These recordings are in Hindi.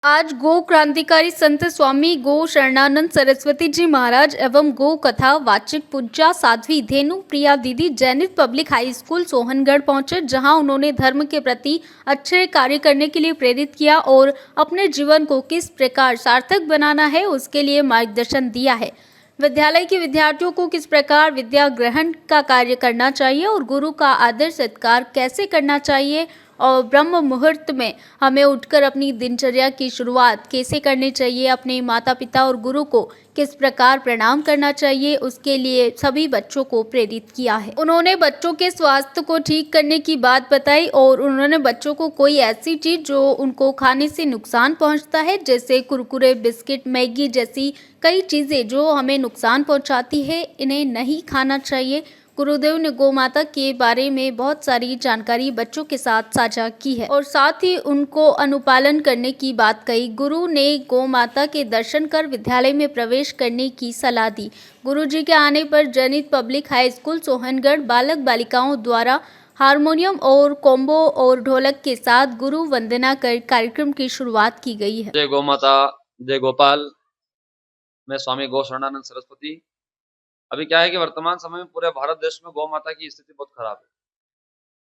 आज गो क्रांतिकारी संत स्वामी गो शरणानंद सरस्वती जी महाराज एवं गो कथा वाचिक पूज्या साध्वी धेनु प्रिया दीदी जैनित पब्लिक हाई स्कूल सोहनगढ़ पहुंचे, जहां उन्होंने धर्म के प्रति अच्छे कार्य करने के लिए प्रेरित किया और अपने जीवन को किस प्रकार सार्थक बनाना है उसके लिए मार्गदर्शन दिया है। विद्यालय के विद्यार्थियों को किस प्रकार विद्या ग्रहण का कार्य करना चाहिए और गुरु का आदर सत्कार कैसे करना चाहिए और ब्रह्म मुहूर्त में हमें उठकर अपनी दिनचर्या की शुरुआत कैसे करनी चाहिए, अपने माता पिता और गुरु को किस प्रकार प्रणाम करना चाहिए, उसके लिए सभी बच्चों को प्रेरित किया है। उन्होंने बच्चों के स्वास्थ्य को ठीक करने की बात बताई और उन्होंने बच्चों को कोई ऐसी चीज जो उनको खाने से नुकसान पहुंचता है, जैसे कुरकुरे, बिस्किट, मैगी जैसी कई चीजें जो हमें नुकसान पहुंचाती है, इन्हें नहीं खाना चाहिए। गुरुदेव ने गौ माता के बारे में बहुत सारी जानकारी बच्चों के साथ साझा की है और साथ ही उनको अनुपालन करने की बात कही। गुरु ने गौ माता के दर्शन कर विद्यालय में प्रवेश करने की सलाह दी। गुरु जी के आने पर जैनित पब्लिक हाई स्कूल सोहनगढ़ बालक बालिकाओं द्वारा हारमोनियम और कोम्बो और ढोलक के साथ गुरु वंदना कर कार्यक्रम की शुरुआत की गई है। जय गौ माता, जय गोपाल। मैं स्वामी गो शरणानंद सरस्वती। अभी क्या है कि वर्तमान समय में पूरे भारत देश में गौ माता की स्थिति बहुत खराब है।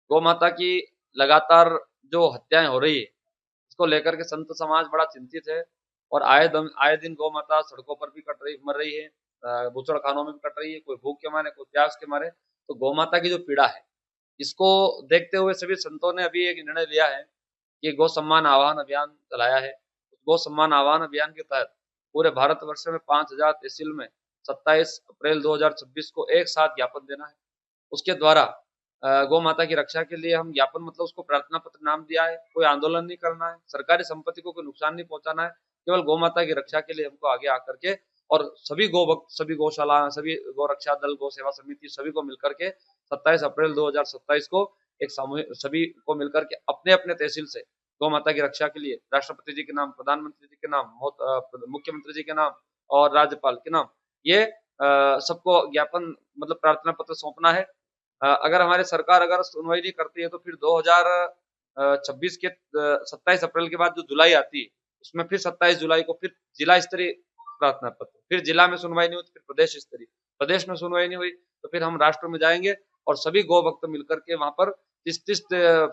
गौ माता की लगातार जो हत्याएं हो रही है, इसको लेकर के संत समाज बड़ा चिंतित है और आए दिन गौ माता सड़कों पर भी मर रही है, बूचड़ खानों में भी कट रही है, कोई भूख के मारे, कोई प्यास के मारे। तो गौ माता की जो पीड़ा है, इसको देखते हुए सभी संतों ने अभी एक निर्णय लिया है कि गौ सम्मान आह्वान अभियान चलाया है। गौ सम्मान आह्वान अभियान के तहत पूरे भारतवर्ष में 5000 तहसील में 27 अप्रैल 2026 को एक साथ ज्ञापन देना है। उसके द्वारा गौ माता की रक्षा के लिए हम ज्ञापन मतलब उसको प्रार्थना पत्र नाम दिया है। कोई आंदोलन नहीं करना है, सरकारी संपत्ति को कोई नुकसान नहीं पहुंचाना है, केवल गौ माता की रक्षा के लिए हमको आगे आकर के और सभी गौ भक्त, सभी गौशाला, सभी गौ रक्षा दल, गौ सेवा समिति सभी को मिलकर के 27 अप्रैल 2027 को एक सामूहिक सभी को मिलकर के अपने अपने तहसील से गौ माता की रक्षा के लिए राष्ट्रपति जी के नाम, प्रधानमंत्री जी के नाम, मुख्यमंत्री जी के नाम और राज्यपाल के नाम ये सबको ज्ञापन मतलब प्रार्थना पत्र सौंपना है। अगर हमारी सरकार अगर सुनवाई नहीं करती है तो फिर 2026 के 27 अप्रैल के बाद जो जुलाई आती है, उसमें फिर 27 जुलाई को फिर जिला स्तरीय प्रार्थना पत्र, फिर जिला में सुनवाई नहीं हुई तो फिर प्रदेश स्तरीय, प्रदेश में सुनवाई नहीं हुई तो फिर हम राष्ट्र में जाएंगे और सभी गौ भक्त मिलकर के वहां पर 30-30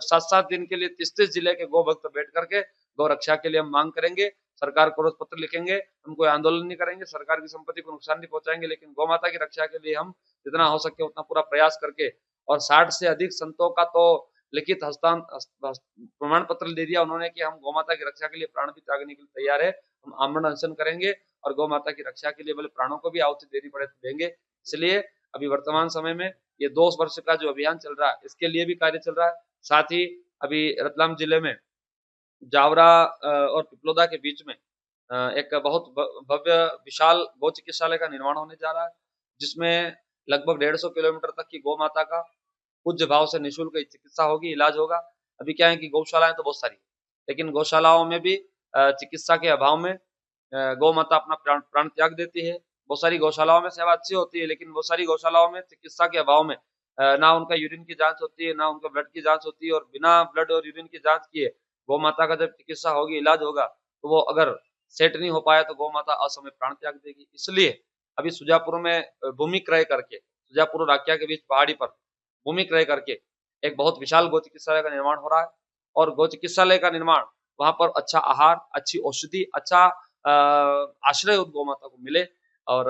7-7 दिन के लिए 30-30 जिले के गौ भक्त बैठ करके गौ रक्षा के लिए हम मांग करेंगे, सरकार को रोज पत्र लिखेंगे। हम कोई आंदोलन नहीं करेंगे, सरकार की संपत्ति को नुकसान नहीं पहुंचाएंगे, लेकिन गौ माता की रक्षा के लिए हम जितना हो सके उतना पूरा प्रयास करके और 60 से अधिक संतों का तो लिखित प्रमाण पत्र दे दिया उन्होंने कि हम गौ माता की रक्षा के लिए प्राण भी त्यागने के लिए तैयार है। हम आमरण अनशन करेंगे और गौ माता की रक्षा के लिए भले प्राणों को भी आहुति देनी पड़े तो देंगे। इसलिए अभी वर्तमान समय में ये 2 वर्ष का जो अभियान चल रहा है, इसके लिए भी कार्य चल रहा है। साथ ही अभी रतलाम जिले में जावरा और पिपलोदा के बीच में एक बहुत भव्य विशाल गौ चिकित्सालय का निर्माण होने जा रहा है, जिसमें लगभग 150 किलोमीटर तक की गौ माता का पूज्य भाव से निःशुल्क चिकित्सा होगी, इलाज होगा। अभी क्या है कि गौशालाएं तो बहुत सारी, लेकिन गौशालाओं में भी चिकित्सा के अभाव में गौ माता अपना प्राण प्राण त्याग देती है। बहुत सारी गौशालाओं में सेवा अच्छी होती है, लेकिन बहुत सारी गौशालाओं में चिकित्सा के अभाव में ना उनका यूरिन की जांच होती है, ना उनका ब्लड की जांच होती है और बिना ब्लड और यूरिन की जांच किए गौ माता का जब चिकित्सा होगी, इलाज होगा, तो वो अगर सेट नहीं हो पाया तो गौ माता असमय प्राण त्याग देगी। इसलिए अभी सुजापुर में भूमि क्रय करके, सुजापुर और राकिया के बीच पहाड़ी पर भूमि क्रय करके एक बहुत विशाल गौ चिकित्सालय का निर्माण हो रहा है और गौ चिकित्सालय का निर्माण वहां पर अच्छा आहार, अच्छी औषधि, अच्छा आश्रय उस गौ माता को मिले और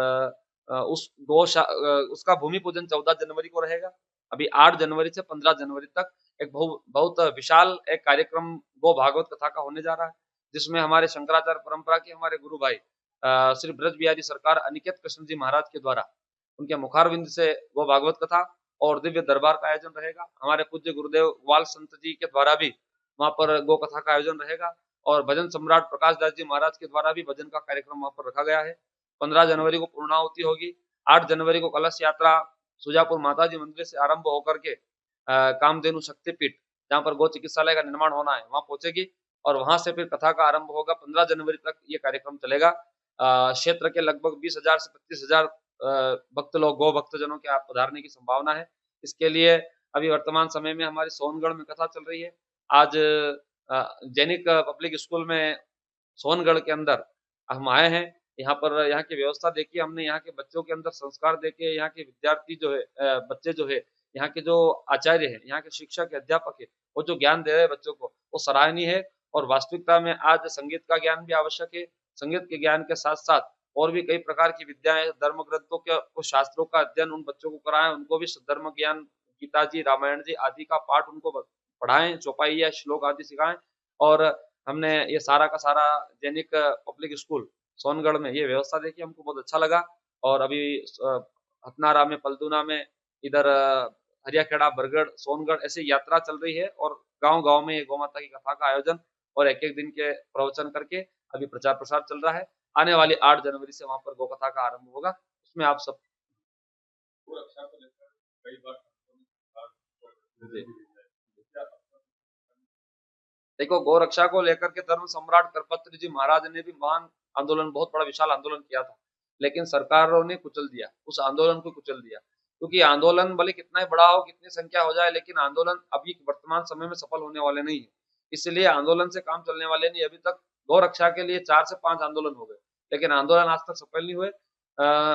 उसका भूमि पूजन 14 जनवरी को रहेगा। अभी 8 जनवरी से 15 जनवरी तक एक बहुत विशाल एक कार्यक्रम गो भागवत कथा का होने जा रहा है, जिसमें हमारे शंकराचार्य परंपरा के हमारे गुरु भाई श्री ब्रज बिहारी सरकार अनिकेत कृष्ण जी महाराज के द्वारा उनके मुखारविंद से गो भागवत कथा और दिव्य दरबार का आयोजन रहेगा। हमारे पूज्य गुरुदेव ग्वाल संत जी के द्वारा भी वहां पर गो कथा का आयोजन रहेगा और भजन सम्राट प्रकाश दास जी महाराज के द्वारा भी भजन का कार्यक्रम वहां पर रखा गया है। 15 जनवरी को पूर्णाहुति होगी। 8 जनवरी को कलश यात्रा सुजापुर माता जी मंदिर से आरंभ होकर के कामधेनु शक्तिपीठ, जहाँ पर गौ चिकित्सालय का निर्माण होना है, वहां पहुंचेगी और वहां से फिर कथा का आरंभ होगा। 15 जनवरी तक ये कार्यक्रम चलेगा। क्षेत्र के लगभग 20,000 से 25,000 भक्त लोग, गौ भक्तजनों के पधारने की संभावना है। इसके लिए अभी वर्तमान समय में हमारी सोनगढ़ में कथा चल रही है। आज जैनिक पब्लिक स्कूल में सोनगढ़ के अंदर हम आए हैं। यहाँ पर यहाँ की व्यवस्था देखी हमने, यहाँ के बच्चों के अंदर संस्कार देखे, यहाँ के विद्यार्थी जो है बच्चे जो है, यहाँ के जो आचार्य हैं, यहाँ के शिक्षक अध्यापक है, वो जो ज्ञान दे रहे हैं बच्चों को, वो सराहनीय है। और वास्तविकता में आज संगीत का ज्ञान भी आवश्यक है। संगीत के ज्ञान के साथ-साथ और भी कई प्रकार की विद्याएँ, धर्म ग्रंथों के वो शास्त्रों का अध्ययन उन बच्चों को कराएँ, उनको भी धर्म ज्ञान, गीता जी, रामायण जी आदि का पाठ उनको पढ़ाएँ, चौपाई या श्लोक आदि सिखाएँ। और हमने ये सारा का सारा जैनिक पब्लिक स्कूल सोनगढ़ में ये व्यवस्था देखी, हमको बहुत अच्छा लगा। और अभी हथनारा में, पलदूना में, इधर हरियाखेड़ा, बरगढ़, सोनगढ़ ऐसी यात्रा चल रही है और गाँव-गाँव में ये गौ माता की कथा का आयोजन और एक-एक दिन के प्रवचन करके अभी प्रचार-प्रसार चल रहा है। आने वाली 8 जनवरी से वहाँ पर गौ कथा का आरंभ होगा। उसमें आप सब जी। देखो, गौ रक्षा को लेकर के धर्म सम्राट करपत्र जी महाराज ने भी महान आंदोलन, बहुत बड़ा विशाल आंदोलन किया था। लेकिन सरकारों ने कुचल दिया, उस आंदोलन को कुचल दिया। क्योंकि आंदोलन भले कितना ही बड़ा हो, कितनी संख्या हो जाए, लेकिन आंदोलन अभी वर्तमान समय में सफल होने वाले नहीं है। इसलिए आंदोलन से काम चलने वाले नहीं। अभी तक गौ रक्षा के लिए 4 से 5 आंदोलन हो गए, लेकिन आंदोलन आज तक सफल नहीं हुए।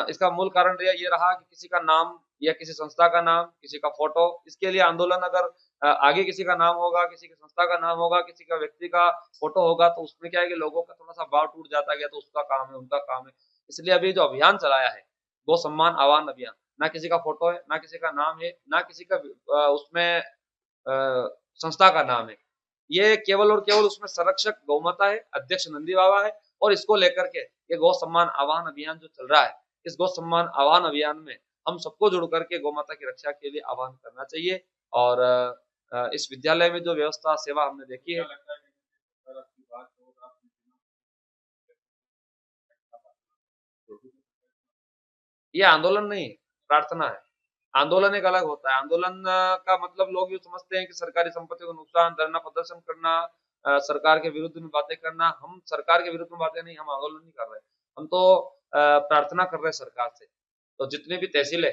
इसका मूल कारण ये रहा कि किसी का नाम या किसी संस्था का नाम, किसी का फोटो, इसके लिए आंदोलन अगर आगे किसी का नाम होगा, किसी की संस्था का नाम होगा, किसी का व्यक्ति का फोटो होगा, तो उसमें क्या है कि लोगों का थोड़ा-सा भाव टूट जाता है, तो उसका काम है, उनका काम है। इसलिए अभी जो अभियान चलाया है, गौ सम्मान आह्वान अभियान, ना किसी का फोटो है, ना किसी का नाम है, ना किसी का उसमें संस्था का नाम है। ये केवल और केवल उसमें संरक्षक गौमाता है, अध्यक्ष नंदी बाबा है। और इसको लेकर के ये गौ सम्मान आह्वान अभियान जो चल रहा है, इस गौ सम्मान आह्वान अभियान में हम सबको जुड़ करके गौ माता की रक्षा के लिए आह्वान करना चाहिए। और इस विद्यालय में जो व्यवस्था सेवा हमने देखी है, ये आंदोलन नहीं है, प्रार्थना है। आंदोलन एक अलग होता है। आंदोलन का मतलब लोग ये समझते हैं कि सरकारी संपत्ति को नुकसान, धरना प्रदर्शन करना, सरकार के विरुद्ध में बातें करना। हम सरकार के विरुद्ध में बातें नहीं, हम आंदोलन नहीं कर रहे हैं। हम तो प्रार्थना कर रहे हैं सरकार से। तो जितने भी तहसील है,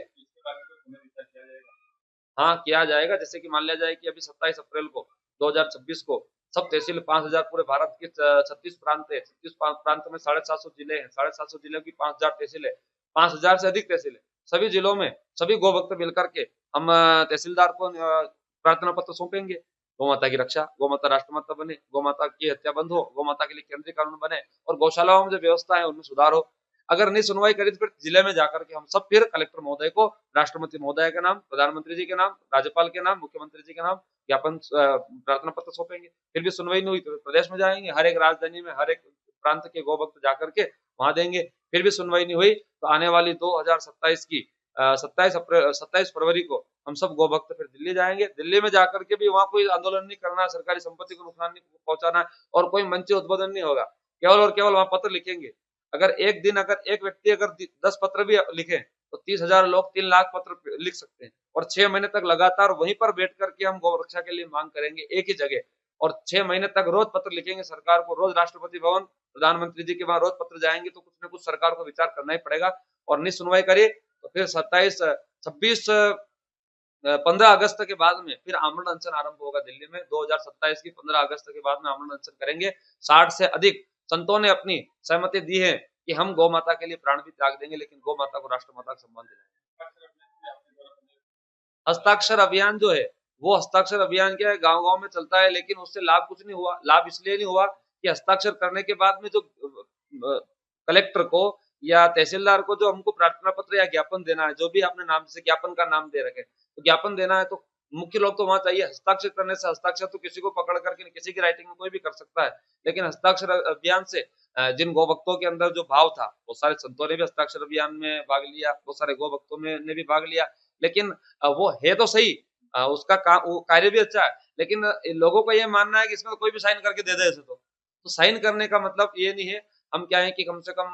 हाँ, किया जाएगा। जैसे कि मान लिया जाए कि अभी 27 अप्रैल को 2026 को सब तहसील 5000 पूरे भारत के 36 प्रांत है। 36 प्रांत में 750 जिले हैं। 750 जिलों की 5000 तहसील है। 5000 से अधिक तहसील है। सभी जिलों में सभी गौ भक्त मिलकर के हम तहसीलदार को प्रार्थना पत्र सौंपेंगे। गौ माता की रक्षा, गौ माता राष्ट्रमाता बने, गौ माता की हत्या बंद हो, गौ माता के लिए केंद्रीय कानून बने और गौशालाओं में जो व्यवस्था है उनमें सुधार हो। अगर नहीं सुनवाई करी तो फिर जिले में जाकर के हम सब फिर कलेक्टर महोदय को, राष्ट्रपति महोदय के नाम, प्रधानमंत्री जी के नाम, राज्यपाल के नाम, मुख्यमंत्री जी के नाम ज्ञापन प्रार्थना पत्र सौंपेंगे। फिर भी सुनवाई नहीं हुई तो प्रदेश में जाएंगे, हर एक राजधानी में हर एक प्रांत के गौ भक्त जाकर के वहां देंगे। फिर भी सुनवाई नहीं हुई तो आने वाली 2027 की 27 फरवरी को हम सब गौ भक्त फिर दिल्ली जाएंगे। दिल्ली में जाकर के भी वहां कोई आंदोलन नहीं करना, सरकारी संपत्ति को नुकसान नहीं पहुंचाना और कोई मंच उद्बोधन नहीं होगा। केवल और केवल वहां पत्र लिखेंगे। अगर एक दिन अगर एक व्यक्ति अगर 10 पत्र भी लिखे तो 30,000 लोग 3 लाख पत्र लिख सकते हैं। और 6 महीने तक लगातार वहीं पर बैठ करके हम गौ रक्षा के लिए मांग करेंगे एक ही जगह। और 6 महीने तक रोज पत्र लिखेंगे सरकार को, रोज राष्ट्रपति भवन, प्रधानमंत्री जी के वहां रोज पत्र जाएंगे, तो कुछ न कुछ सरकार को विचार करना ही पड़ेगा। और नहीं सुनवाई करे तो फिर 15 अगस्त के बाद में फिर आमरण अनशन आरंभ होगा दिल्ली में। 2027 की 15 अगस्त के बाद में आमरण अनशन करेंगे। 60 से अधिक संतों ने अपनी सहमति दी है कि हम गौ माता के लिए प्राण भी त्याग देंगे, लेकिन गौ माता को राष्ट्रमाता का सम्मान दिलाएंगे। हस्ताक्षर अभियान जो है, वो हस्ताक्षर अभियान क्या है, गांव-गांव में चलता है, लेकिन उससे लाभ कुछ नहीं हुआ। लाभ इसलिए नहीं हुआ कि हस्ताक्षर करने के बाद में जो कलेक्टर को या तहसीलदार को जो हमको प्रार्थना पत्र या ज्ञापन देना है, जो भी अपने नाम से ज्ञापन का नाम दे रखे, तो ज्ञापन देना है तो मुख्य लोग तो वहां चाहिए। हस्ताक्षर करने से, हस्ताक्षर तो किसी को पकड़ करके किसी की राइटिंग में कोई भी कर सकता है, लेकिन हस्ताक्षर अभियान से जिन गौ भक्तों के अंदर जो भाव था, वो सारे संतों ने भी हस्ताक्षर अभियान में भाग लिया, वो सारे गौ भक्तों ने भी भाग लिया। लेकिन वो है तो सही, उसका काम, वो कार्य भी अच्छा है, लेकिन लोगों को ये मानना है कि इसमें कोई भी साइन करके दे दे ऐसे तो साइन करने का मतलब ये नहीं है। हम क्या है कि कम से कम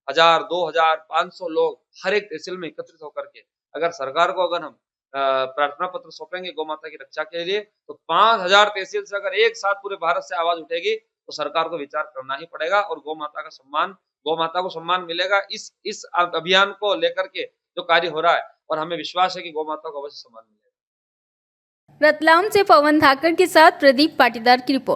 1000, 2000, 500 लोग हर एक तहसील में एकत्रित होकर के अगर सरकार को अगर हम प्रार्थना पत्र सौंपेंगे गौ माता की रक्षा के लिए, तो 5000 तहसील से अगर एक साथ पूरे भारत से आवाज उठेगी तो सरकार को विचार करना ही पड़ेगा और गौ माता का सम्मान, गौ माता को सम्मान मिलेगा। इस अभियान को लेकर के जो कार्य हो रहा है, और हमें विश्वास है कि गौ माता को अवश्य सम्मान मिलेगा। रतलाम से पवन धाकड़ के साथ प्रदीप पाटीदार की रिपोर्ट।